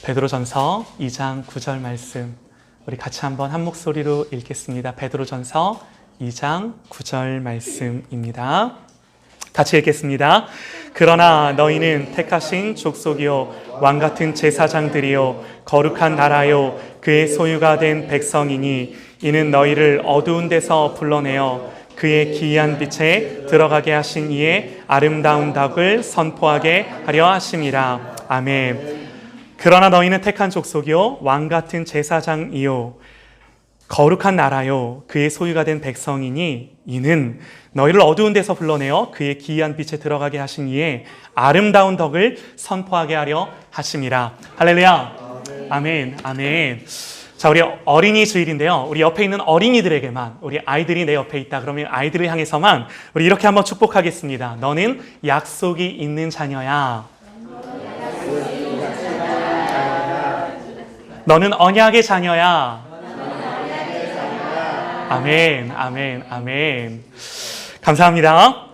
베드로전서 2장 9절 말씀 우리 같이 한번 한 목소리로 읽겠습니다. 베드로전서 2장 9절 말씀입니다. 같이 읽겠습니다. 그러나 너희는 택하신 족속이요 왕같은 제사장들이요 거룩한 나라요 그의 소유가 된 백성이니 이는 너희를 어두운 데서 불러내어 그의 기이한 빛에 들어가게 하신 이의 아름다운 덕을 선포하게 하려 하심이라. 아멘. 그러나 너희는 택한 족속이요 왕같은 제사장이요 거룩한 나라요 그의 소유가 된 백성이니 이는 너희를 어두운 데서 불러내어 그의 기이한 빛에 들어가게 하신 이의 아름다운 덕을 선포하게 하려 하심이라. 할렐루야. 아멘. 아멘. 자, 우리 어린이 주일인데요. 우리 옆에 있는 어린이들에게만, 우리 아이들이 내 옆에 있다 그러면 아이들을 향해서만 우리 이렇게 한번 축복하겠습니다. 너는 약속이 있는 자녀야. 너는 언약의 자녀야. 아멘, 아멘, 아멘. 감사합니다.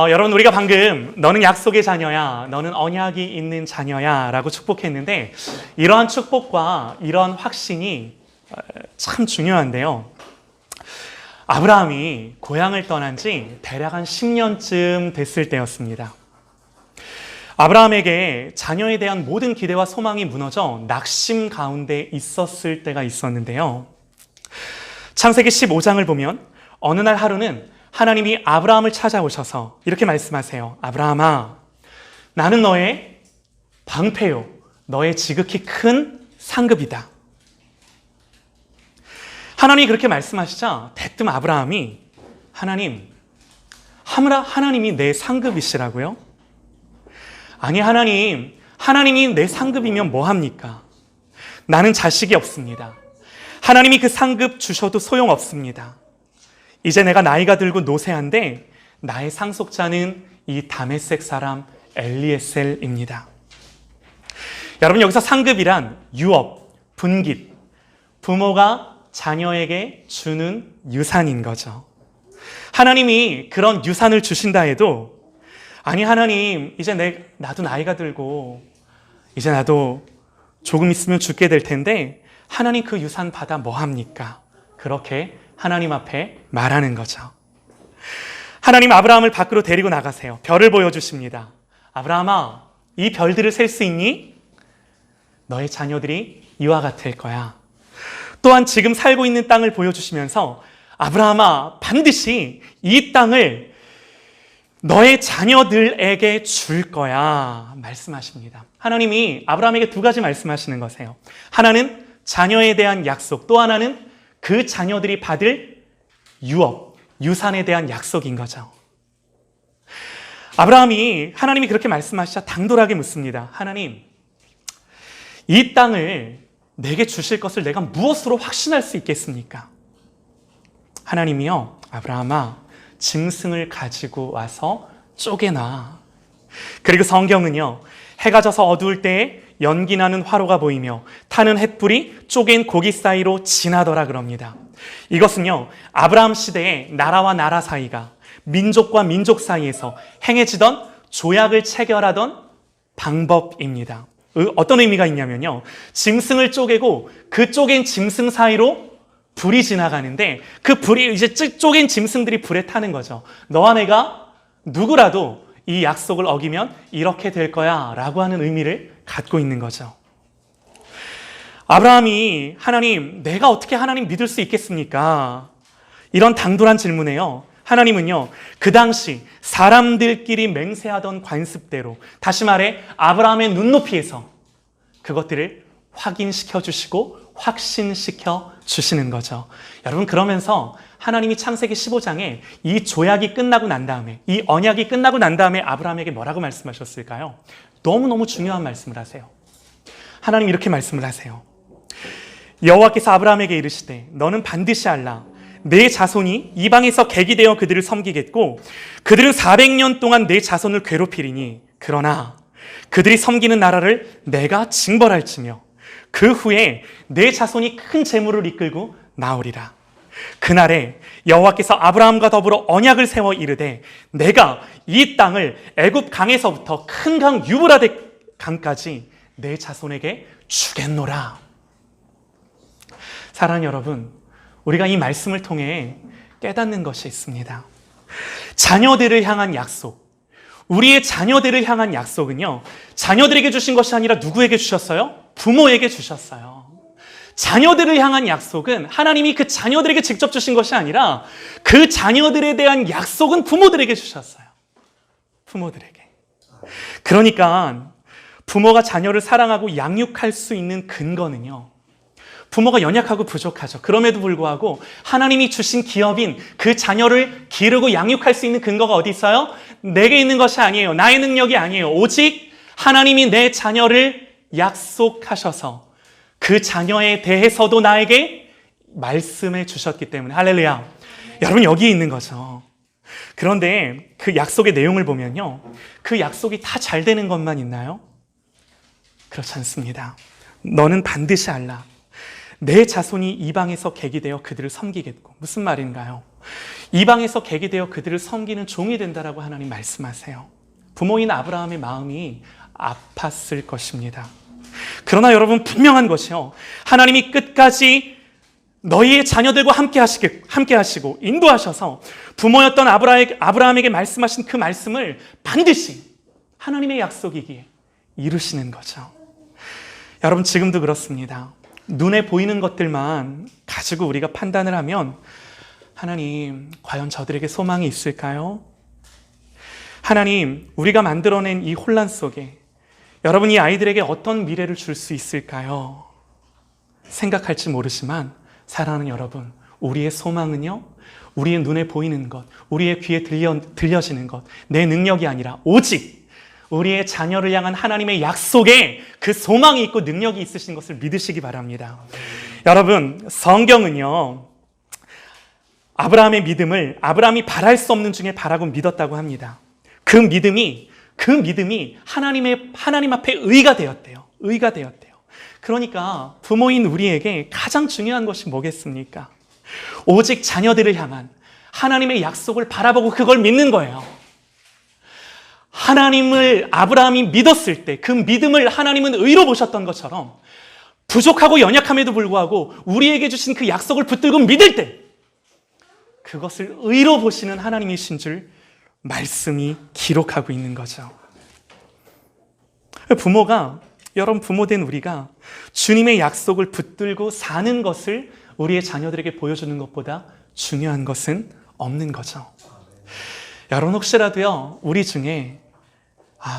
여러분, 우리가 방금 너는 약속의 자녀야, 너는 언약이 있는 자녀야 라고 축복했는데 이러한 축복과 이러한 확신이 참 중요한데요. 아브라함이 고향을 떠난 지 대략 한 10년쯤 됐을 때였습니다. 아브라함에게 자녀에 대한 모든 기대와 소망이 무너져 낙심 가운데 있었을 때가 있었는데요. 창세기 15장을 보면 어느 날 하루는 하나님이 아브라함을 찾아오셔서 이렇게 말씀하세요. 아브라함아, 나는 너의 방패요, 너의 지극히 큰 상급이다. 하나님이 그렇게 말씀하시자 대뜸 아브라함이 하나님이 내 상급이시라고요? 아니 하나님이 내 상급이면 뭐합니까? 나는 자식이 없습니다. 하나님이 그 상급 주셔도 소용없습니다. 이제 내가 나이가 들고 노쇠한데 나의 상속자는 이 다메섹 사람 엘리에셀입니다. 여러분, 여기서 상급이란 유업, 분깃, 부모가 자녀에게 주는 유산인 거죠. 하나님이 그런 유산을 주신다 해도 아니 하나님, 이제 나도 나이가 들고 이제 나도 조금 있으면 죽게 될 텐데 하나님 그 유산 받아 뭐합니까? 그렇게 하나님 앞에 말하는 거죠. 하나님 아브라함을 밖으로 데리고 나가세요. 별을 보여주십니다. 아브라함아, 이 별들을 셀 수 있니? 너의 자녀들이 이와 같을 거야. 또한 지금 살고 있는 땅을 보여주시면서 아브라함아, 반드시 이 땅을 너의 자녀들에게 줄 거야 말씀하십니다. 하나님이 아브라함에게 두 가지 말씀하시는 거세요. 하나는 자녀에 대한 약속, 또 하나는 그 자녀들이 받을 유업, 유산에 대한 약속인 거죠. 아브라함이 하나님이 그렇게 말씀하시자 당돌하게 묻습니다. 하나님, 이 땅을 내게 주실 것을 내가 무엇으로 확신할 수 있겠습니까? 하나님이요, 아브라함아, 짐승을 가지고 와서 쪼개놔. 그리고 성경은요, 해가 져서 어두울 때에 연기나는 화로가 보이며 타는 횃불이 쪼갠 고기 사이로 지나더라 그럽니다. 이것은요, 아브라함 시대에 나라와 나라 사이가, 민족과 민족 사이에서 행해지던 조약을 체결하던 방법입니다. 어떤 의미가 있냐면요, 짐승을 쪼개고 그 쪼갠 짐승 사이로 불이 지나가는데 그 불이 이제 쪼갠 짐승들이 불에 타는 거죠. 너와 내가 누구라도 이 약속을 어기면 이렇게 될 거야 라고 하는 의미를 갖고 있는 거죠. 아브라함이 하나님, 내가 어떻게 하나님 믿을 수 있겠습니까? 이런 당돌한 질문에요, 하나님은요, 그 당시 사람들끼리 맹세하던 관습대로, 다시 말해 아브라함의 눈높이에서 그것들을 확인시켜 주시고 확신시켜 주시는 거죠. 여러분, 그러면서 하나님이 창세기 15장에 이 조약이 끝나고 난 다음에, 이 언약이 끝나고 난 다음에 아브라함에게 뭐라고 말씀하셨을까요? 너무너무 중요한 말씀을 하세요. 하나님 이렇게 말씀을 하세요. 여호와께서 아브라함에게 이르시되 너는 반드시 알라. 내 자손이 이방에서 객이 되어 그들을 섬기겠고 그들은 400년 동안 내 자손을 괴롭히리니 그러나 그들이 섬기는 나라를 내가 징벌할지며 그 후에 내 자손이 큰 재물을 이끌고 나오리라. 그날에 여호와께서 아브라함과 더불어 언약을 세워 이르되 내가 이 땅을 애굽 강에서부터 큰 강 유브라데 강까지 내 자손에게 주겠노라. 사랑하는 여러분, 우리가 이 말씀을 통해 깨닫는 것이 있습니다. 자녀들을 향한 약속, 우리의 자녀들을 향한 약속은요, 자녀들에게 주신 것이 아니라 누구에게 주셨어요? 부모에게 주셨어요. 자녀들을 향한 약속은 하나님이 그 자녀들에게 직접 주신 것이 아니라 그 자녀들에 대한 약속은 부모들에게 주셨어요. 부모들에게. 그러니까 부모가 자녀를 사랑하고 양육할 수 있는 근거는요, 부모가 연약하고 부족하죠. 그럼에도 불구하고 하나님이 주신 기업인 그 자녀를 기르고 양육할 수 있는 근거가 어디 있어요? 내게 있는 것이 아니에요. 나의 능력이 아니에요. 오직 하나님이 내 자녀를 약속하셔서 그 자녀에 대해서도 나에게 말씀해 주셨기 때문에, 할렐루야. 여러분, 여기에 있는 거죠. 그런데 그 약속의 내용을 보면요, 그 약속이 다 잘 되는 것만 있나요? 그렇지 않습니다. 너는 반드시 알라. 내 자손이 이방에서 객이 되어 그들을 섬기겠고. 무슨 말인가요? 이방에서 객이 되어 그들을 섬기는 종이 된다라고 하나님 말씀하세요. 부모인 아브라함의 마음이 아팠을 것입니다. 그러나 여러분, 분명한 것이요, 하나님이 끝까지 너희의 자녀들과 함께 하시고 인도하셔서 부모였던 아브라함에게 말씀하신 그 말씀을 반드시 하나님의 약속이기에 이루시는 거죠. 여러분, 지금도 그렇습니다. 눈에 보이는 것들만 가지고 우리가 판단을 하면, 하나님, 과연 저들에게 소망이 있을까요? 하나님, 우리가 만들어낸 이 혼란 속에 여러분, 이 아이들에게 어떤 미래를 줄 수 있을까요? 생각할지 모르지만, 사랑하는 여러분, 우리의 소망은요, 우리의 눈에 보이는 것, 우리의 귀에 들려지는 것, 내 능력이 아니라 오직 우리의 자녀를 향한 하나님의 약속에 그 소망이 있고 능력이 있으신 것을 믿으시기 바랍니다. 여러분, 성경은요, 아브라함의 믿음을 아브라함이 바랄 수 없는 중에 바라고 믿었다고 합니다. 그 믿음이 하나님 앞에 의가 되었대요. 의가 되었대요. 그러니까 부모인 우리에게 가장 중요한 것이 뭐겠습니까? 오직 자녀들을 향한 하나님의 약속을 바라보고 그걸 믿는 거예요. 하나님을 아브라함이 믿었을 때 그 믿음을 하나님은 의로 보셨던 것처럼, 부족하고 연약함에도 불구하고 우리에게 주신 그 약속을 붙들고 믿을 때 그것을 의로 보시는 하나님이신 줄 말씀이 기록하고 있는 거죠. 여러분, 부모된 우리가 주님의 약속을 붙들고 사는 것을 우리의 자녀들에게 보여주는 것보다 중요한 것은 없는 거죠. 여러분, 혹시라도요, 우리 중에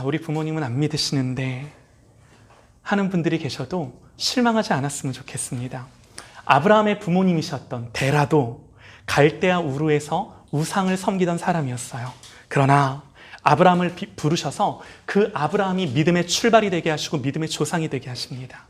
우리 부모님은 안 믿으시는데 하는 분들이 계셔도 실망하지 않았으면 좋겠습니다. 아브라함의 부모님이셨던 데라도 갈대아 우르에서 우상을 섬기던 사람이었어요. 그러나 아브라함을 부르셔서 그 아브라함이 믿음의 출발이 되게 하시고 믿음의 조상이 되게 하십니다.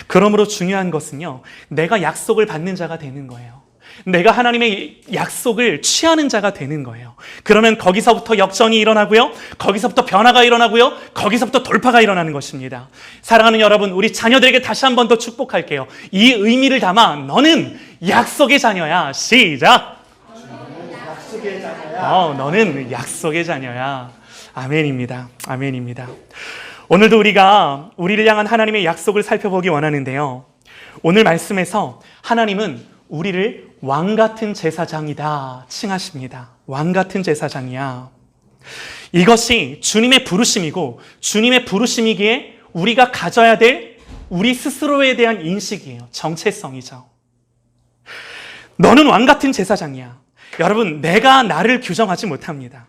그러므로 중요한 것은요, 내가 약속을 받는 자가 되는 거예요. 내가 하나님의 약속을 취하는 자가 되는 거예요. 그러면 거기서부터 역전이 일어나고요, 거기서부터 변화가 일어나고요, 거기서부터 돌파가 일어나는 것입니다. 사랑하는 여러분, 우리 자녀들에게 다시 한 번 더 축복할게요. 이 의미를 담아 너는 약속의 자녀야. 시작! 약속의 자녀야. 너는 약속의 자녀야. 아멘입니다. 아멘입니다. 오늘도 우리가 우리를 향한 하나님의 약속을 살펴보기 원하는데요, 오늘 말씀에서 하나님은 우리를 왕같은 제사장이다 칭하십니다. 왕같은 제사장이야. 이것이 주님의 부르심이고, 주님의 부르심이기에 우리가 가져야 될 우리 스스로에 대한 인식이에요. 정체성이죠. 너는 왕같은 제사장이야. 여러분, 내가 나를 규정하지 못합니다.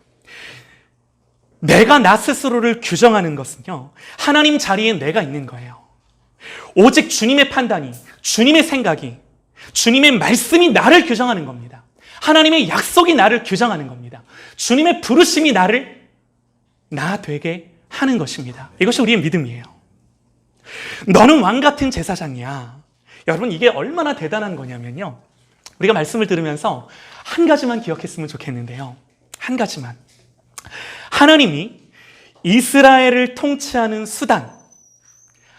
내가 나 스스로를 규정하는 것은요, 하나님 자리에 내가 있는 거예요. 오직 주님의 판단이, 주님의 생각이, 주님의 말씀이 나를 규정하는 겁니다. 하나님의 약속이 나를 규정하는 겁니다. 주님의 부르심이 나 되게 하는 것입니다. 이것이 우리의 믿음이에요. 너는 왕같은 제사장이야. 여러분, 이게 얼마나 대단한 거냐면요, 우리가 말씀을 들으면서 한 가지만 기억했으면 좋겠는데요, 한 가지만. 하나님이 이스라엘을 통치하는 수단,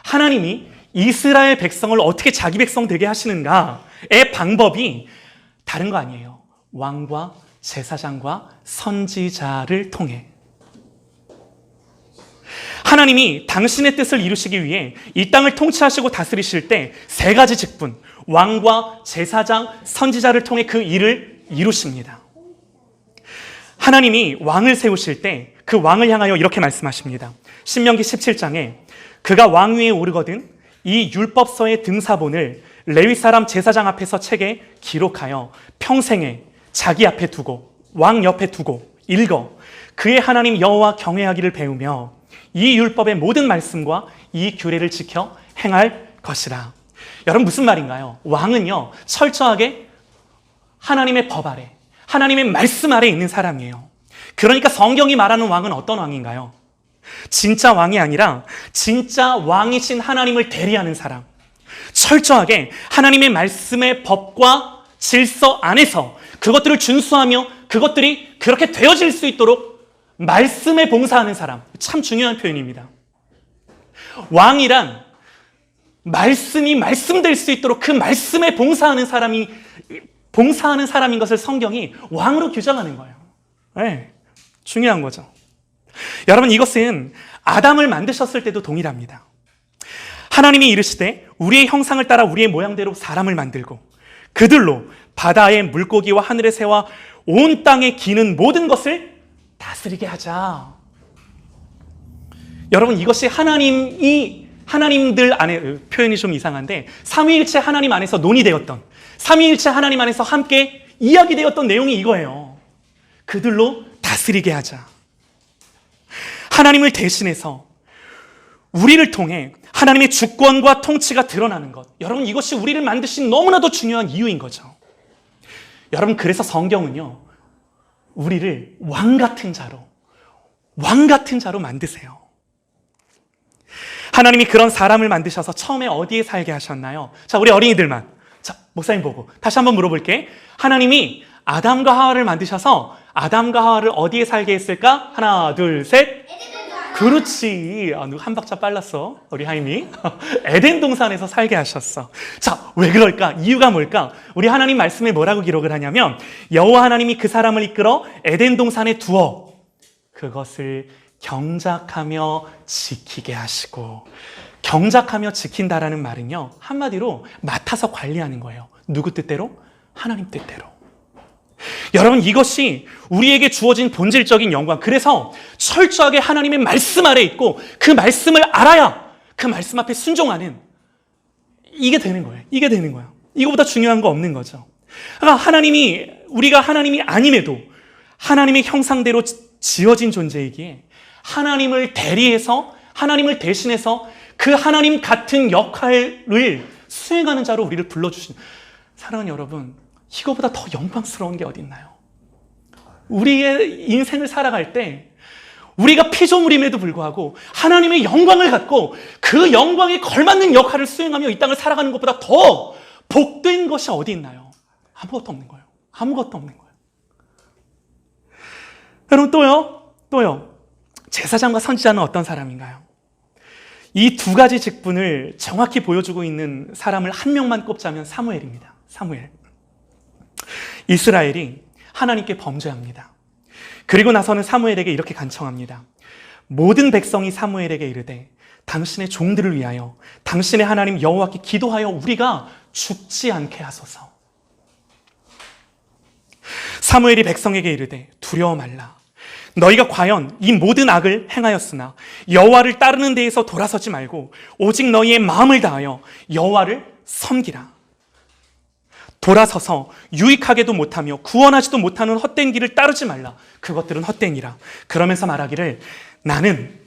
하나님이 이스라엘 백성을 어떻게 자기 백성 되게 하시는가의 방법이 다른 거 아니에요. 왕과 제사장과 선지자를 통해. 하나님이 당신의 뜻을 이루시기 위해 이 땅을 통치하시고 다스리실 때 세 가지 직분, 왕과 제사장, 선지자를 통해 그 일을 이루십니다. 하나님이 왕을 세우실 때 그 왕을 향하여 이렇게 말씀하십니다. 신명기 17장에 그가 왕 위에 오르거든 이 율법서의 등사본을 레위 사람 제사장 앞에서 책에 기록하여 평생에 자기 앞에 두고 왕 옆에 두고 읽어 그의 하나님 여호와 경외하기를 배우며 이 율법의 모든 말씀과 이 규례를 지켜 행할 것이라. 여러분 무슨 말인가요? 왕은요 철저하게 하나님의 법 아래, 하나님의 말씀 아래 있는 사람이에요. 그러니까 성경이 말하는 왕은 어떤 왕인가요? 진짜 왕이 아니라 진짜 왕이신 하나님을 대리하는 사람. 철저하게 하나님의 말씀의 법과 질서 안에서 그것들을 준수하며 그것들이 그렇게 되어질 수 있도록 말씀에 봉사하는 사람. 참 중요한 표현입니다. 왕이란 말씀이 말씀될 수 있도록 그 말씀에 봉사하는 사람인 것을 성경이 왕으로 규정하는 거예요. 네, 중요한 거죠. 여러분 이것은 아담을 만드셨을 때도 동일합니다. 하나님이 이르시되 우리의 형상을 따라 우리의 모양대로 사람을 만들고 그들로 바다의 물고기와 하늘의 새와 온 땅에 기는 모든 것을 다스리게 하자. 여러분 이것이 하나님들 안에, 표현이 좀 이상한데 삼위일체 하나님 안에서 논의되었던, 삼위일체 하나님 안에서 함께 이야기되었던 내용이 이거예요. 그들로 다스리게 하자. 하나님을 대신해서 우리를 통해 하나님의 주권과 통치가 드러나는 것. 여러분 이것이 우리를 만드신 너무나도 중요한 이유인 거죠. 여러분 그래서 성경은요 우리를 왕 같은 자로 만드세요. 하나님이 그런 사람을 만드셔서 처음에 어디에 살게 하셨나요? 자, 우리 어린이들만. 자, 목사님 보고 다시 한번 물어볼게. 하나님이 아담과 하와를 만드셔서 아담과 하와를 어디에 살게 했을까? 하나, 둘, 셋. 그렇지. 한 박자 빨랐어. 우리 하임이. 에덴 동산에서 살게 하셨어. 자, 왜 그럴까? 이유가 뭘까? 우리 하나님 말씀에 뭐라고 기록을 하냐면 여호와 하나님이 그 사람을 이끌어 에덴 동산에 두어 그것을 경작하며 지키게 하시고. 경작하며 지킨다라는 말은요 한마디로 맡아서 관리하는 거예요. 누구 뜻대로? 하나님 뜻대로. 여러분 이것이 우리에게 주어진 본질적인 영광. 그래서 철저하게 하나님의 말씀 아래 있고 그 말씀을 알아야 그 말씀 앞에 순종하는 이게 되는 거예요. 이게 되는 거예요. 이거보다 중요한 거 없는 거죠. 그러니까 우리가 하나님이 아님에도 하나님의 형상대로 지어진 존재이기에 하나님을 대리해서 하나님을 대신해서 그 하나님 같은 역할을 수행하는 자로 우리를 불러주신. 사랑하는 여러분, 이거보다 더 영광스러운 게 어디 있나요? 우리의 인생을 살아갈 때 우리가 피조물임에도 불구하고 하나님의 영광을 갖고 그 영광에 걸맞는 역할을 수행하며 이 땅을 살아가는 것보다 더 복된 것이 어디 있나요? 아무것도 없는 거예요. 아무것도 없는 거예요. 여러분 또요. 제사장과 선지자는 어떤 사람인가요? 이 두 가지 직분을 정확히 보여주고 있는 사람을 한 명만 꼽자면 사무엘입니다. 사무엘. 이스라엘이 하나님께 범죄합니다. 그리고 나서는 사무엘에게 이렇게 간청합니다. 모든 백성이 사무엘에게 이르되 당신의 종들을 위하여 당신의 하나님 여호와께 기도하여 우리가 죽지 않게 하소서. 사무엘이 백성에게 이르되 두려워 말라. 너희가 과연 이 모든 악을 행하였으나 여호와를 따르는 데에서 돌아서지 말고 오직 너희의 마음을 다하여 여호와를 섬기라. 돌아서서 유익하게도 못하며 구원하지도 못하는 헛된 길을 따르지 말라. 그것들은 헛되니라. 그러면서 말하기를 나는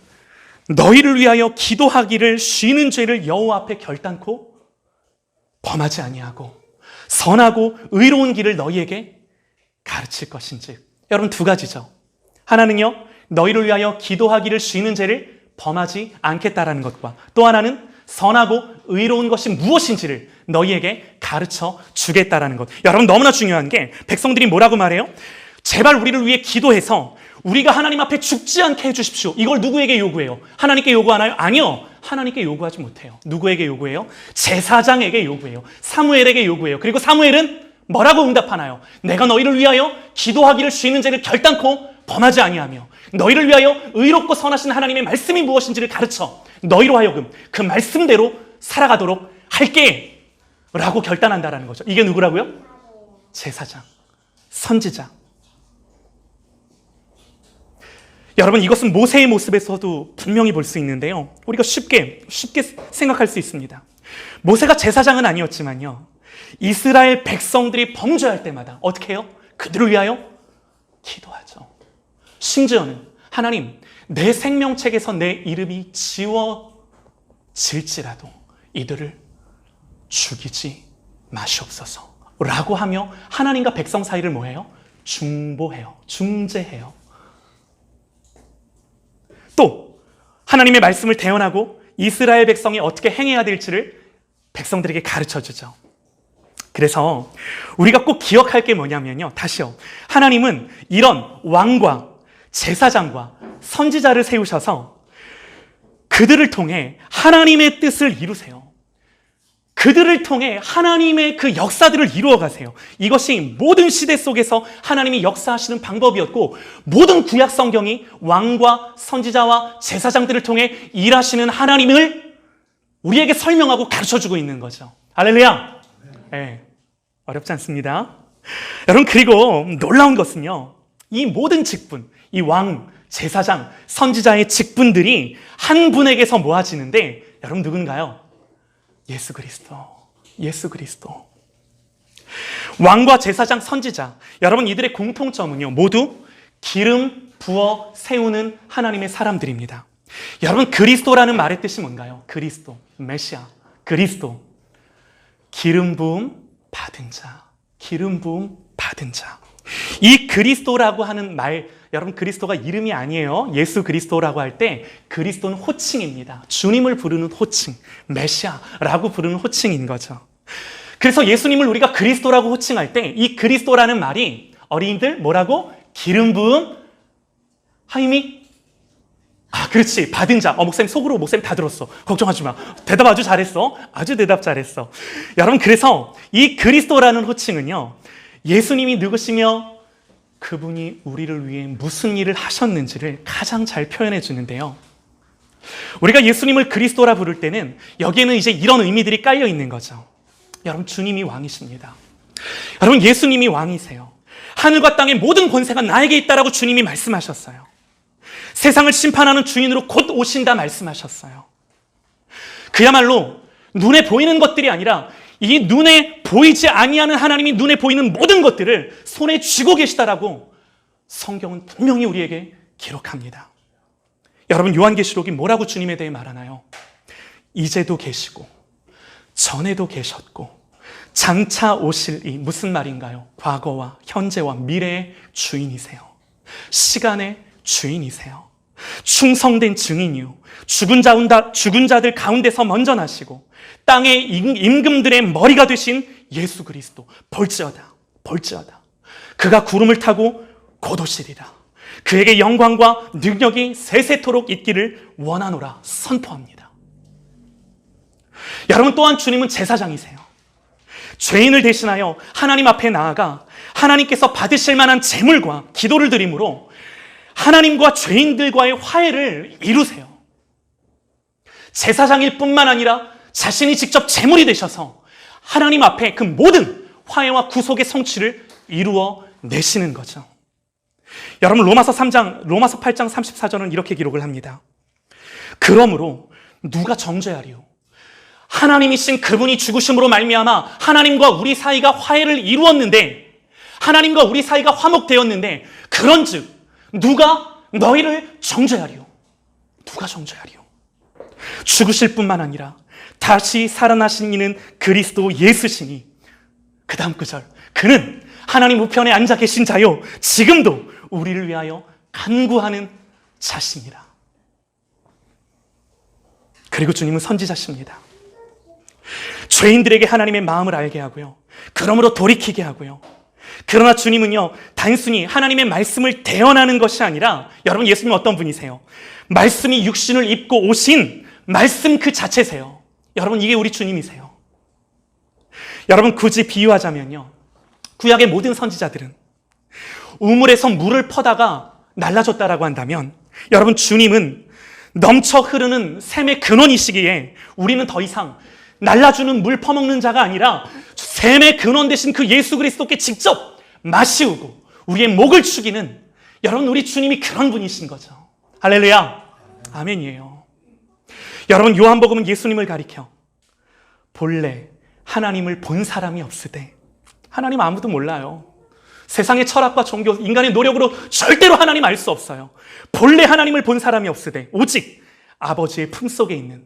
너희를 위하여 기도하기를 쉬는 죄를 여호와 앞에 결단코 범하지 아니하고 선하고 의로운 길을 너희에게 가르칠 것인즉. 여러분 두 가지죠. 하나는요 너희를 위하여 기도하기를 쉬는 죄를 범하지 않겠다라는 것과 또 하나는 선하고 의로운 것이 무엇인지를 너희에게 가르쳐 주겠다라는 것. 여러분 너무나 중요한 게 백성들이 뭐라고 말해요? 제발 우리를 위해 기도해서 우리가 하나님 앞에 죽지 않게 해주십시오. 이걸 누구에게 요구해요? 하나님께 요구하나요? 아니요. 하나님께 요구하지 못해요. 누구에게 요구해요? 제사장에게 요구해요. 사무엘에게 요구해요. 그리고 사무엘은 뭐라고 응답하나요? 내가 너희를 위하여 기도하기를 쉬는 죄를 결단코 범하지 아니하며 너희를 위하여 의롭고 선하신 하나님의 말씀이 무엇인지를 가르쳐 너희로 하여금 그 말씀대로 살아가도록 할게 라고 결단한다라는 거죠. 이게 누구라고요? 제사장, 선지자. 여러분, 이것은 모세의 모습에서도 분명히 볼 수 있는데요. 우리가 쉽게 생각할 수 있습니다. 모세가 제사장은 아니었지만요, 이스라엘 백성들이 범죄할 때마다 어떻게 해요? 그들을 위하여 기도하죠. 심지어는 하나님, 내 생명책에서 내 이름이 지워질지라도 이들을 죽이지 마시옵소서 라고 하며 하나님과 백성 사이를 뭐해요? 중보해요. 중재해요. 또 하나님의 말씀을 대언하고 이스라엘 백성이 어떻게 행해야 될지를 백성들에게 가르쳐주죠. 그래서 우리가 꼭 기억할 게 뭐냐면요, 다시요, 하나님은 이런 왕과 제사장과 선지자를 세우셔서 그들을 통해 하나님의 뜻을 이루세요. 그들을 통해 하나님의 그 역사들을 이루어 가세요. 이것이 모든 시대 속에서 하나님이 역사하시는 방법이었고, 모든 구약 성경이 왕과 선지자와 제사장들을 통해 일하시는 하나님을 우리에게 설명하고 가르쳐주고 있는 거죠. 할렐루야. 네, 어렵지 않습니다. 여러분, 그리고 놀라운 것은요, 이 모든 직분, 이 왕, 제사장, 선지자의 직분들이 한 분에게서 모아지는데, 여러분 누군가요? 예수 그리스도. 예수 그리스도. 왕과 제사장, 선지자, 여러분 이들의 공통점은요, 모두 기름 부어 세우는 하나님의 사람들입니다. 여러분, 그리스도라는 말의 뜻이 뭔가요? 그리스도, 메시아, 그리스도. 기름 부음 받은 자, 기름 부음 받은 자. 이 그리스도라고 하는 말, 여러분 그리스도가 이름이 아니에요. 예수 그리스도라고 할 때 그리스도는 호칭입니다. 주님을 부르는 호칭, 메시아라고 부르는 호칭인 거죠. 그래서 예수님을 우리가 그리스도라고 호칭할 때 이 그리스도라는 말이 어린이들 뭐라고? 기름 부음 하임이 그렇지, 받은 자. 목사님 속으로 목사님 다 들었어. 걱정하지 마. 대답 아주 잘했어. 아주 대답 잘했어. 여러분, 그래서 이 그리스도라는 호칭은요, 예수님이 누구시며 그분이 우리를 위해 무슨 일을 하셨는지를 가장 잘 표현해 주는데요. 우리가 예수님을 그리스도라 부를 때는 여기에는 이제 이런 의미들이 깔려 있는 거죠. 여러분, 주님이 왕이십니다. 여러분, 예수님이 왕이세요. 하늘과 땅의 모든 권세가 나에게 있다라고 주님이 말씀하셨어요. 세상을 심판하는 주인으로 곧 오신다 말씀하셨어요. 그야말로 눈에 보이는 것들이 아니라 이 눈에 보이지 아니하는 하나님이 눈에 보이는 모든 것들을 손에 쥐고 계시다라고 성경은 분명히 우리에게 기록합니다. 여러분, 요한계시록이 뭐라고 주님에 대해 말하나요? 이제도 계시고 전에도 계셨고 장차 오실 이 무슨 말인가요? 과거와 현재와 미래의 주인이세요. 시간의 주인이세요. 충성된 증인이요, 죽은 자들 가운데서 먼저 나시고 땅의 임금들의 머리가 되신 예수 그리스도, 볼지어다 그가 구름을 타고 곧 오시리라. 그에게 영광과 능력이 세세토록 있기를 원하노라 선포합니다. 여러분, 또한 주님은 제사장이세요. 죄인을 대신하여 하나님 앞에 나아가 하나님께서 받으실 만한 제물과 기도를 드림으로 하나님과 죄인들과의 화해를 이루세요. 제사장일 뿐만 아니라 자신이 직접 제물이 되셔서 하나님 앞에 그 모든 화해와 구속의 성취를 이루어 내시는 거죠. 여러분, 로마서 8장 34절은 이렇게 기록을 합니다. 그러므로 누가 정죄하리요? 하나님이신 그분이 죽으심으로 말미암아 하나님과 우리 사이가 화해를 이루었는데, 하나님과 우리 사이가 화목되었는데, 그런즉 누가 너희를 정죄하리요? 누가 정죄하리요? 죽으실 뿐만 아니라 다시 살아나신 이는 그리스도 예수시니, 그 다음 구절, 그는 하나님 우편에 앉아 계신 자요 지금도 우리를 위하여 간구하는 자시니라. 그리고 주님은 선지자십니다. 죄인들에게 하나님의 마음을 알게 하고요, 그러므로 돌이키게 하고요. 그러나 주님은요, 단순히 하나님의 말씀을 대언하는 것이 아니라, 여러분, 예수님은 어떤 분이세요? 말씀이 육신을 입고 오신 말씀 그 자체세요. 여러분, 이게 우리 주님이세요. 여러분, 굳이 비유하자면요, 구약의 모든 선지자들은 우물에서 물을 퍼다가 날라졌다라고 한다면 여러분, 주님은 넘쳐 흐르는 샘의 근원이시기에 우리는 더 이상 날라주는 물 퍼먹는 자가 아니라 샘의 근원 되신 그 예수 그리스도께 직접 마시우고 우리의 목을 축이는, 여러분, 우리 주님이 그런 분이신 거죠. 할렐루야, 아멘이에요. 여러분, 요한복음은 예수님을 가리켜 본래 하나님을 본 사람이 없으되, 하나님 아무도 몰라요. 세상의 철학과 종교, 인간의 노력으로 절대로 하나님 알 수 없어요. 본래 하나님을 본 사람이 없으되 오직 아버지의 품속에 있는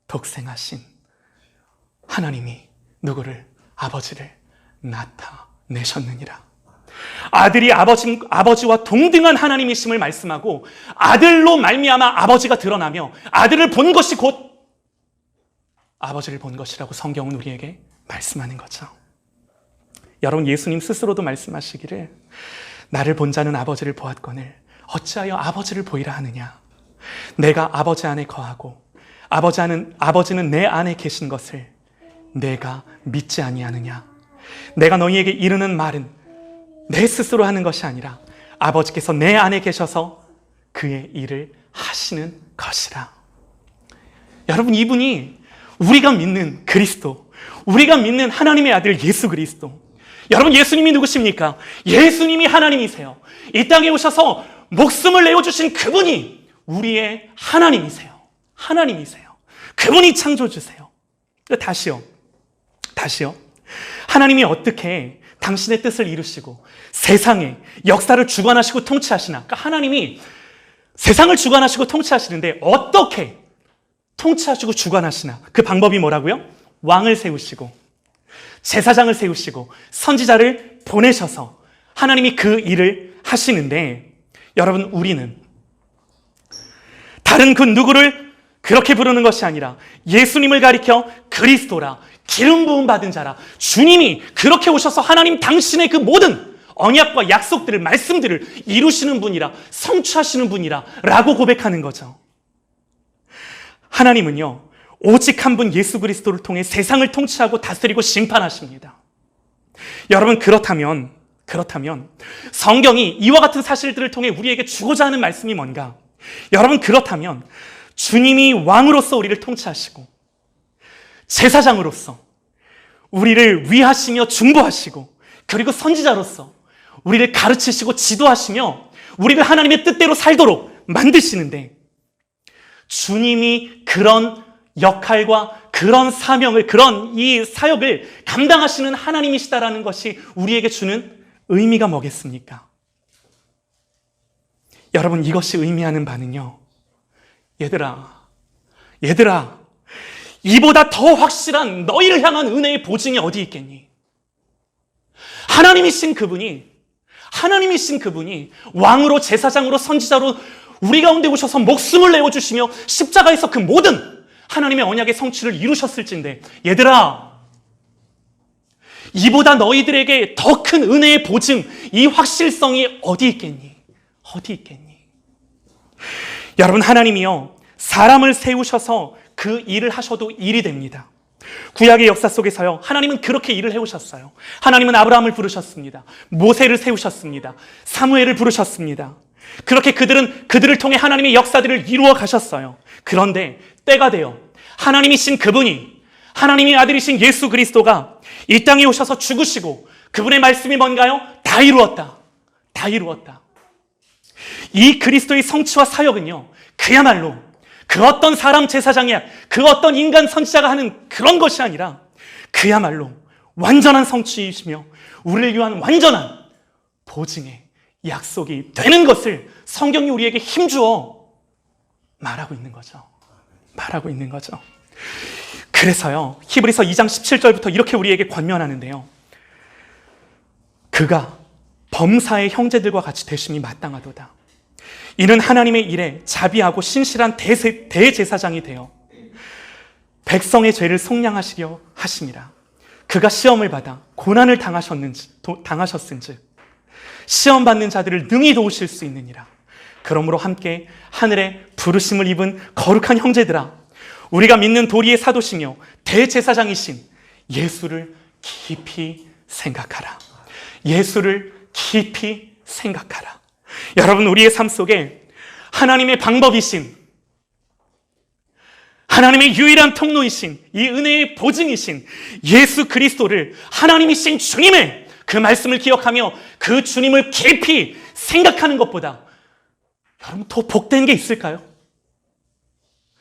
독생하신 하나님이 누구를? 아버지를 나타내셨느니라. 아들이 아버지와 동등한 하나님이심을 말씀하고 아들로 말미암아 아버지가 드러나며 아들을 본 것이 곧 아버지를 본 것이라고 성경은 우리에게 말씀하는 거죠. 여러분, 예수님 스스로도 말씀하시기를 나를 본 자는 아버지를 보았거늘 어찌하여 아버지를 보이라 하느냐. 내가 아버지 안에 거하고 아버지는 내 안에 계신 것을 내가 믿지 아니하느냐. 내가 너희에게 이르는 말은 내 스스로 하는 것이 아니라 아버지께서 내 안에 계셔서 그의 일을 하시는 것이라. 여러분, 이분이 우리가 믿는 그리스도, 우리가 믿는 하나님의 아들 예수 그리스도. 여러분, 예수님이 누구십니까? 예수님이 하나님이세요. 이 땅에 오셔서 목숨을 내어주신 그분이 우리의 하나님이세요. 하나님이세요. 그분이 창조주세요. 다시요. 하나님이 어떻게 당신의 뜻을 이루시고 세상의 역사를 주관하시고 통치하시나? 그러니까 하나님이 세상을 주관하시고 통치하시는데 어떻게 통치하시고 주관하시나? 그 방법이 뭐라고요? 왕을 세우시고 제사장을 세우시고 선지자를 보내셔서 하나님이 그 일을 하시는데, 여러분, 우리는 다른 그 누구를 그렇게 부르는 것이 아니라 예수님을 가리켜 그리스도라, 기름 부음 받은 자라, 주님이 그렇게 오셔서 하나님 당신의 그 모든 언약과 약속들을, 말씀들을 이루시는 분이라, 성취하시는 분이라 라고 고백하는 거죠. 하나님은요, 오직 한 분 예수 그리스도를 통해 세상을 통치하고 다스리고 심판하십니다. 여러분, 그렇다면 성경이 이와 같은 사실들을 통해 우리에게 주고자 하는 말씀이 뭔가? 여러분, 그렇다면 주님이 왕으로서 우리를 통치하시고 제사장으로서 우리를 위하시며 중보하시고 그리고 선지자로서 우리를 가르치시고 지도하시며 우리를 하나님의 뜻대로 살도록 만드시는데, 주님이 그런 역할과 그런 사명을, 그런 이 사역을 감당하시는 하나님이시다라는 것이 우리에게 주는 의미가 뭐겠습니까? 여러분, 이것이 의미하는 바는요, 얘들아, 이보다 더 확실한 너희를 향한 은혜의 보증이 어디 있겠니? 하나님이신 그분이 왕으로, 제사장으로, 선지자로 우리 가운데 오셔서 목숨을 내어주시며 십자가에서 그 모든 하나님의 언약의 성취를 이루셨을진데, 얘들아, 이보다 너희들에게 더 큰 은혜의 보증, 이 확실성이 어디 있겠니? 여러분, 하나님이요, 사람을 세우셔서 그 일을 하셔도 일이 됩니다. 구약의 역사 속에서요, 하나님은 그렇게 일을 해오셨어요. 하나님은 아브라함을 부르셨습니다. 모세를 세우셨습니다. 사무엘을 부르셨습니다. 그렇게 그들을 통해 하나님의 역사들을 이루어 가셨어요. 그런데 때가 되어 하나님이신 그분이, 하나님의 아들이신 예수 그리스도가 이 땅에 오셔서 죽으시고, 그분의 말씀이 뭔가요? 다 이루었다. 이 그리스도의 성취와 사역은요, 그야말로 그 어떤 사람 제사장이, 그 어떤 인간 선지자가 하는 그런 것이 아니라 그야말로 완전한 성취이시며 우리를 위한 완전한 보증의 약속이 되는 것을 성경이 우리에게 힘주어 말하고 있는 거죠. 그래서요, 히브리서 2장 17절부터 이렇게 우리에게 권면하는데요, 그가 범사의 형제들과 같이 되심이 마땅하도다. 이는 하나님의 일에 자비하고 신실한 대제사장이 되어 백성의 죄를 속량하시려 하심이라. 그가 시험을 받아 고난을 당하셨은즉 시험 받는 자들을 능히 도우실 수 있느니라. 그러므로 함께 하늘에 부르심을 입은 거룩한 형제들아, 우리가 믿는 도리의 사도시며 대제사장이신 예수를 깊이 생각하라. 여러분, 우리의 삶 속에 하나님의 방법이신, 하나님의 유일한 통로이신, 이 은혜의 보증이신 예수 그리스도를, 하나님이신 주님의 그 말씀을 기억하며 그 주님을 깊이 생각하는 것보다 여러분 더 복된 게 있을까요?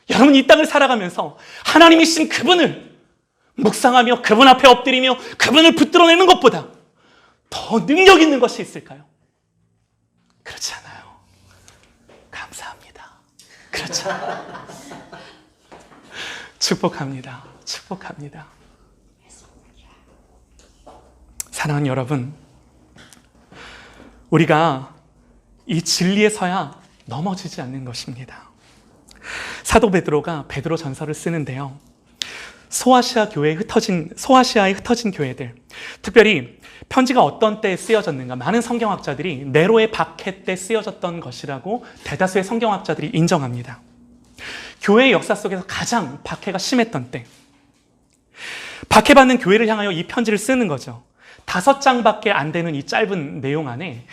여러분, 이 땅을 살아가면서 하나님이신 그분을 묵상하며 그분 앞에 엎드리며 그분을 붙들어내는 것보다 더 능력 있는 것이 있을까요? 그렇지 않아요. 감사합니다. 그렇죠. 축복합니다. 축복합니다. 사랑하는 여러분, 우리가 이 진리에 서야 넘어지지 않는 것입니다. 사도 베드로가 베드로 전서를 쓰는데요, 소아시아에 흩어진 교회들, 특별히 편지가 어떤 때에 쓰여졌는가, 많은 성경학자들이 네로의 박해 때 쓰여졌던 것이라고 대다수의 성경학자들이 인정합니다. 교회의 역사 속에서 가장 박해가 심했던 때, 박해받는 교회를 향하여 이 편지를 쓰는 거죠. 5장밖에 안 되는 이 짧은 내용 안에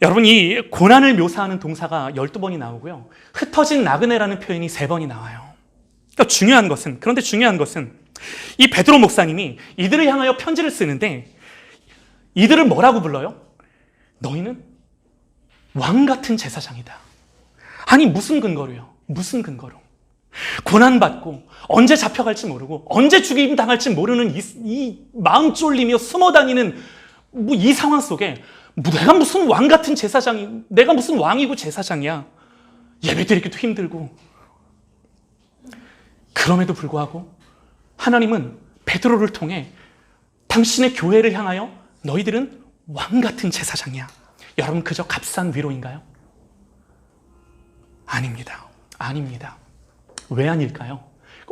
여러분, 이 고난을 묘사하는 동사가 12번이 나오고요, 흩어진 나그네라는 표현이 3번이 나와요. 그러니까 그런데 중요한 것은 이 베드로 목사님이 이들을 향하여 편지를 쓰는데 이들을 뭐라고 불러요? 너희는 왕 같은 제사장이다. 아니, 무슨 근거로요? 무슨 근거로? 고난받고 언제 잡혀갈지 모르고 언제 죽임 당할지 모르는 이 마음 쫄리며 숨어 다니는 이 상황 속에 내가 무슨 왕 같은 제사장이, 내가 무슨 왕이고 제사장이야. 예배드리기도 힘들고. 그럼에도 불구하고 하나님은 베드로를 통해 당신의 교회를 향하여 너희들은 왕 같은 제사장이야. 여러분, 그저 값싼 위로인가요? 아닙니다. 아닙니다. 왜 아닐까요?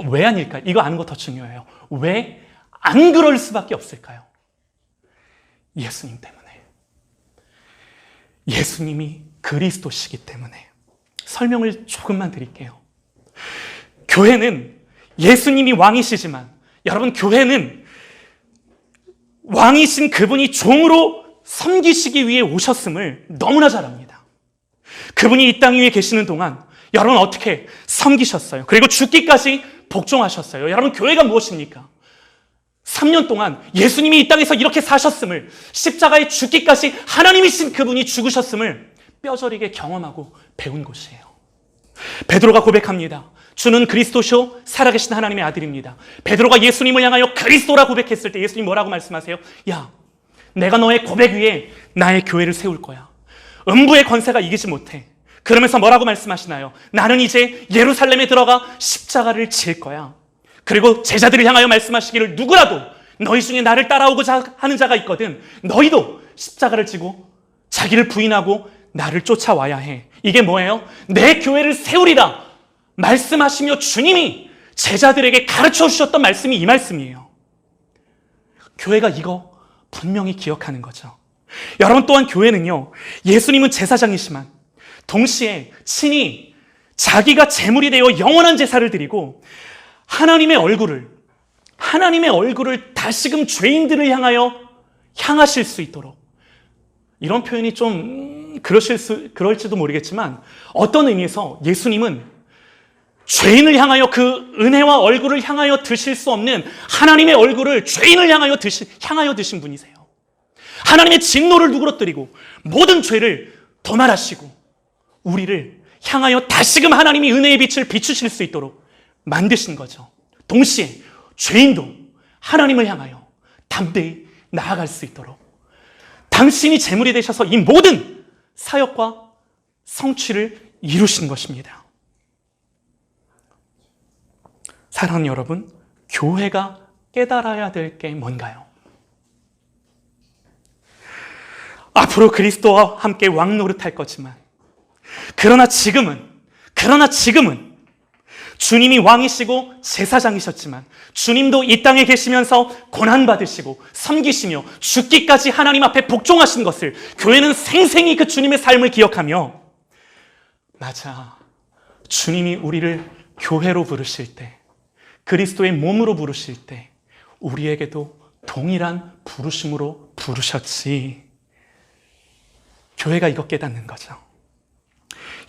왜 아닐까요? 이거 아는 거 더 중요해요. 왜 안 그럴 수밖에 없을까요? 예수님 때문에. 예수님이 그리스도시기 때문에. 설명을 조금만 드릴게요. 교회는 예수님이 왕이시지만, 여러분, 교회는 왕이신 그분이 종으로 섬기시기 위해 오셨음을 너무나 잘 압니다. 그분이 이 땅 위에 계시는 동안 여러분 어떻게 섬기셨어요? 그리고 죽기까지 복종하셨어요. 여러분, 교회가 무엇입니까? 3년 동안 예수님이 이 땅에서 이렇게 사셨음을, 십자가에 죽기까지 하나님이신 그분이 죽으셨음을 뼈저리게 경험하고 배운 곳이에요. 베드로가 고백합니다. 주는 그리스도시요 살아계신 하나님의 아들입니다. 베드로가 예수님을 향하여 그리스도라 고백했을 때 예수님 뭐라고 말씀하세요? 야, 내가 너의 고백 위에 나의 교회를 세울 거야. 음부의 권세가 이기지 못해. 그러면서 뭐라고 말씀하시나요? 나는 이제 예루살렘에 들어가 십자가를 질 거야. 그리고 제자들을 향하여 말씀하시기를, 누구라도 너희 중에 나를 따라오고자 하는 자가 있거든 너희도 십자가를 지고 자기를 부인하고 나를 쫓아와야 해. 이게 뭐예요? 내 교회를 세우리라 말씀하시며 주님이 제자들에게 가르쳐 주셨던 말씀이 이 말씀이에요. 교회가 이거 분명히 기억하는 거죠. 여러분, 또한 교회는요, 예수님은 제사장이시만 동시에 친히 자기가 제물이 되어 영원한 제사를 드리고 하나님의 얼굴을 다시금 죄인들을 향하여 향하실 수 있도록, 이런 표현이 좀 그럴지도 모르겠지만 어떤 의미에서 예수님은 죄인을 향하여 그 은혜와 얼굴을 향하여 드실 수 없는 하나님의 얼굴을 죄인을 향하여 드신 분이세요. 하나님의 진노를 누그러뜨리고 모든 죄를 도말하시고 우리를 향하여 다시금 하나님이 은혜의 빛을 비추실 수 있도록 만드신 거죠. 동시에 죄인도 하나님을 향하여 담대히 나아갈 수 있도록 당신이 제물이 되셔서 이 모든 사역과 성취를 이루신 것입니다. 사랑하는 여러분, 교회가 깨달아야 될 게 뭔가요? 앞으로 그리스도와 함께 왕 노릇할 거지만, 그러나 지금은 주님이 왕이시고 제사장이셨지만 주님도 이 땅에 계시면서 고난받으시고 섬기시며 죽기까지 하나님 앞에 복종하신 것을 교회는 생생히 그 주님의 삶을 기억하며, 맞아, 주님이 우리를 교회로 부르실 때, 그리스도의 몸으로 부르실 때 우리에게도 동일한 부르심으로 부르셨지. 교회가 이거 깨닫는 거죠.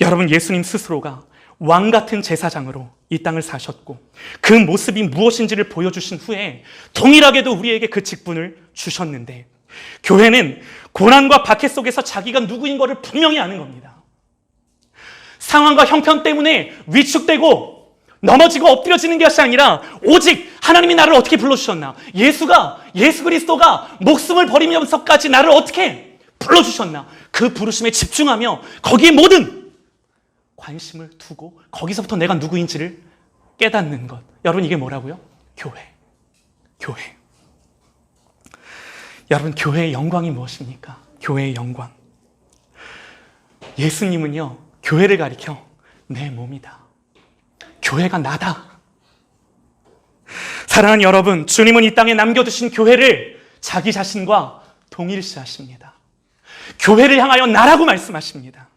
여러분, 예수님 스스로가 왕 같은 제사장으로 이 땅을 사셨고 그 모습이 무엇인지를 보여주신 후에 동일하게도 우리에게 그 직분을 주셨는데, 교회는 고난과 박해 속에서 자기가 누구인 것을 분명히 아는 겁니다. 상황과 형편 때문에 위축되고 넘어지고 엎드려지는 것이 아니라 오직 하나님이 나를 어떻게 불러주셨나, 예수 그리스도가 목숨을 버리면서까지 나를 어떻게 불러주셨나, 그 부르심에 집중하며 거기에 모든 관심을 두고 거기서부터 내가 누구인지를 깨닫는 것. 여러분, 이게 뭐라고요? 교회. 여러분, 교회의 영광이 무엇입니까? 교회의 영광. 예수님은요, 교회를 가리켜 내 몸이다. 교회가 나다. 사랑하는 여러분, 주님은 이 땅에 남겨두신 교회를 자기 자신과 동일시하십니다. 교회를 향하여 나라고 말씀하십니다.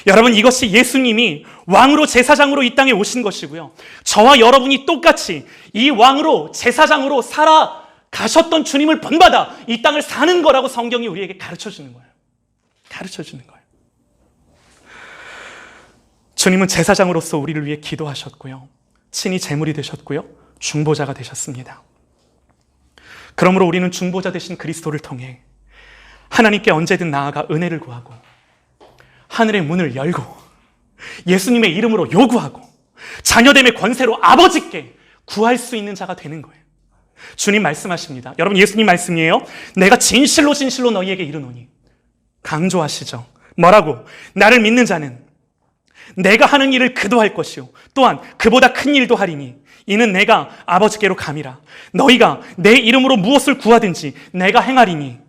여러분, 이것이 예수님이 왕으로 제사장으로 이 땅에 오신 것이고요, 저와 여러분이 똑같이 이 왕으로 제사장으로 살아가셨던 주님을 본받아 이 땅을 사는 거라고 성경이 우리에게 가르쳐주는 거예요. 주님은 제사장으로서 우리를 위해 기도하셨고요, 친히 제물이 되셨고요, 중보자가 되셨습니다. 그러므로 우리는 중보자 되신 그리스도를 통해 하나님께 언제든 나아가 은혜를 구하고 하늘의 문을 열고 예수님의 이름으로 요구하고 자녀됨의 권세로 아버지께 구할 수 있는 자가 되는 거예요. 주님 말씀하십니다. 여러분, 예수님 말씀이에요. 내가 진실로 너희에게 이르노니. 강조하시죠. 뭐라고? 나를 믿는 자는 내가 하는 일을 그도 할 것이요 또한 그보다 큰 일도 하리니 이는 내가 아버지께로 감이라. 너희가 내 이름으로 무엇을 구하든지 내가 행하리니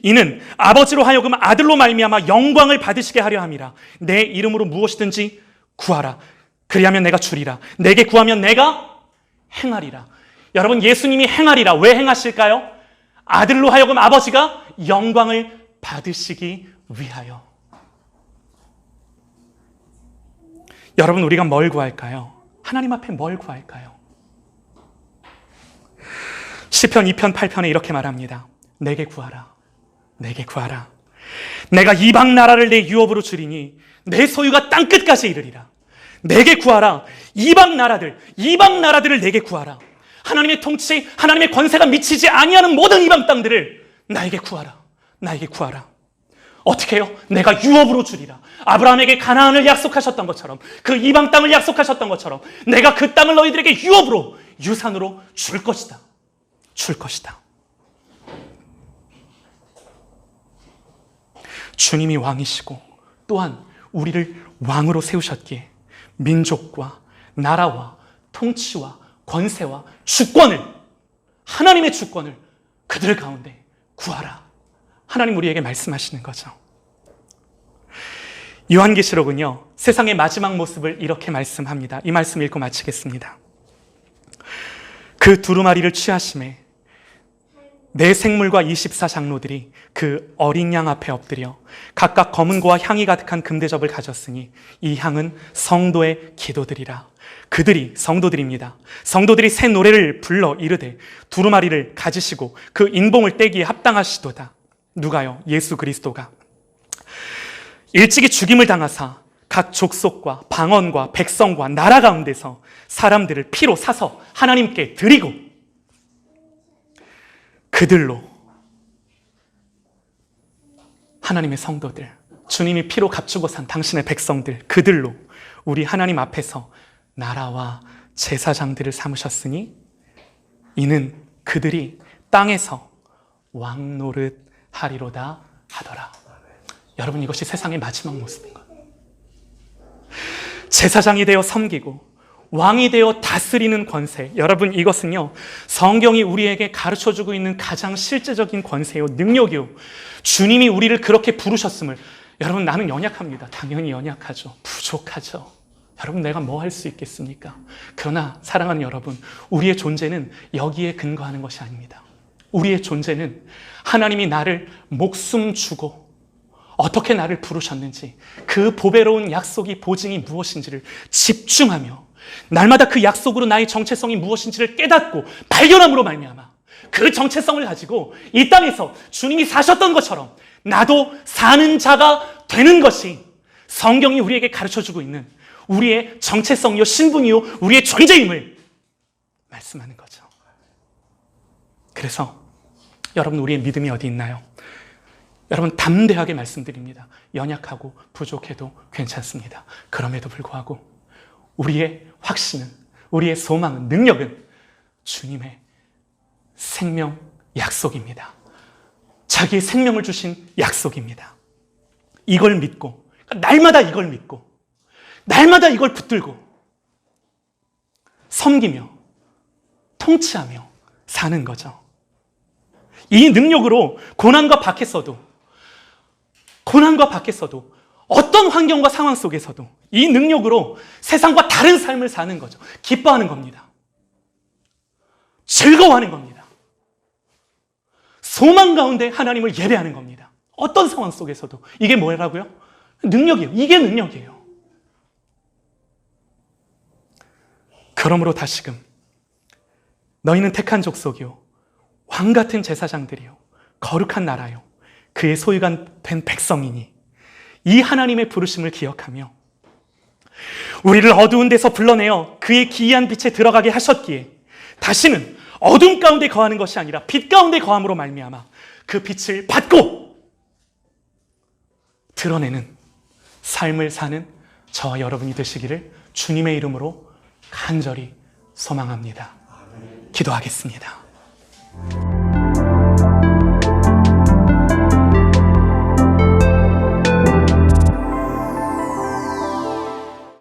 이는 아버지로 하여금 아들로 말미암아 영광을 받으시게 하려 함이라. 내 이름으로 무엇이든지 구하라. 그리하면 내가 주리라. 내게 구하면 내가 행하리라. 여러분, 예수님이 행하리라. 왜 행하실까요? 아들로 하여금 아버지가 영광을 받으시기 위하여. 여러분, 우리가 뭘 구할까요? 하나님 앞에 뭘 구할까요? 시편 2편 8편에 이렇게 말합니다. 내게 구하라. 내가 이방 나라를 내 유업으로 주리니 내 소유가 땅끝까지 이르리라. 내게 구하라. 이방 나라들을 내게 구하라. 하나님의 통치, 하나님의 권세가 미치지 아니하는 모든 이방 땅들을 나에게 구하라. 어떻게 해요? 내가 유업으로 주리라. 아브라함에게 가나안을 약속하셨던 것처럼, 그 이방 땅을 약속하셨던 것처럼 내가 그 땅을 너희들에게 유업으로, 유산으로 줄 것이다. 주님이 왕이시고 또한 우리를 왕으로 세우셨기에 민족과 나라와 통치와 권세와 주권을, 하나님의 주권을 그들 가운데 구하라. 하나님 우리에게 말씀하시는 거죠. 요한계시록은요, 세상의 마지막 모습을 이렇게 말씀합니다. 이 말씀 읽고 마치겠습니다. 그 두루마리를 취하심에 네 생물과 24장로들이 그 어린 양 앞에 엎드려 각각 검은 고와 향이 가득한 금대접을 가졌으니 이 향은 성도의 기도들이라. 그들이, 성도들입니다. 성도들이 새 노래를 불러 이르되 두루마리를 가지시고 그 인봉을 떼기에 합당하시도다. 누가요? 예수 그리스도가 일찍이 죽임을 당하사 각 족속과 방언과 백성과 나라 가운데서 사람들을 피로 사서 하나님께 드리고 그들로, 하나님의 성도들, 주님이 피로 값주고 산 당신의 백성들, 그들로 우리 하나님 앞에서 나라와 제사장들을 삼으셨으니 이는 그들이 땅에서 왕노릇 하리로다 하더라. 여러분, 이것이 세상의 마지막 모습인 것. 제사장이 되어 섬기고 왕이 되어 다스리는 권세. 여러분, 이것은요, 성경이 우리에게 가르쳐주고 있는 가장 실제적인 권세요, 능력이요. 주님이 우리를 그렇게 부르셨음을. 여러분, 나는 연약합니다. 당연히 연약하죠. 부족하죠. 여러분, 내가 뭐 할 수 있겠습니까? 그러나 사랑하는 여러분, 우리의 존재는 여기에 근거하는 것이 아닙니다. 우리의 존재는 하나님이 나를 목숨 주고 어떻게 나를 부르셨는지, 그 보배로운 약속이, 보증이 무엇인지를 집중하며 날마다 그 약속으로 나의 정체성이 무엇인지를 깨닫고 발견함으로 말미암아 그 정체성을 가지고 이 땅에서 주님이 사셨던 것처럼 나도 사는 자가 되는 것이 성경이 우리에게 가르쳐주고 있는 우리의 정체성이요, 신분이요, 우리의 존재임을 말씀하는 거죠. 그래서 여러분, 우리의 믿음이 어디 있나요? 여러분, 담대하게 말씀드립니다. 연약하고 부족해도 괜찮습니다. 그럼에도 불구하고 우리의 확신은, 우리의 소망은, 능력은 주님의 생명 약속입니다. 자기의 생명을 주신 약속입니다. 이걸 믿고, 날마다 이걸 믿고, 날마다 이걸 붙들고 섬기며 통치하며 사는 거죠. 이 능력으로 고난과 밖에서도 어떤 환경과 상황 속에서도 이 능력으로 세상과 다른 삶을 사는 거죠. 기뻐하는 겁니다. 즐거워하는 겁니다. 소망 가운데 하나님을 예배하는 겁니다. 어떤 상황 속에서도. 이게 뭐라고요? 능력이에요. 이게 능력이에요. 그러므로 다시금 너희는 택한 족속이요, 왕같은 제사장들이요, 거룩한 나라요, 그의 소유가 된 백성이니 이 하나님의 부르심을 기억하며 우리를 어두운 데서 불러내어 그의 기이한 빛에 들어가게 하셨기에 다시는 어둠 가운데 거하는 것이 아니라 빛 가운데 거함으로 말미암아 그 빛을 받고 드러내는 삶을 사는 저와 여러분이 되시기를 주님의 이름으로 간절히 소망합니다. 기도하겠습니다.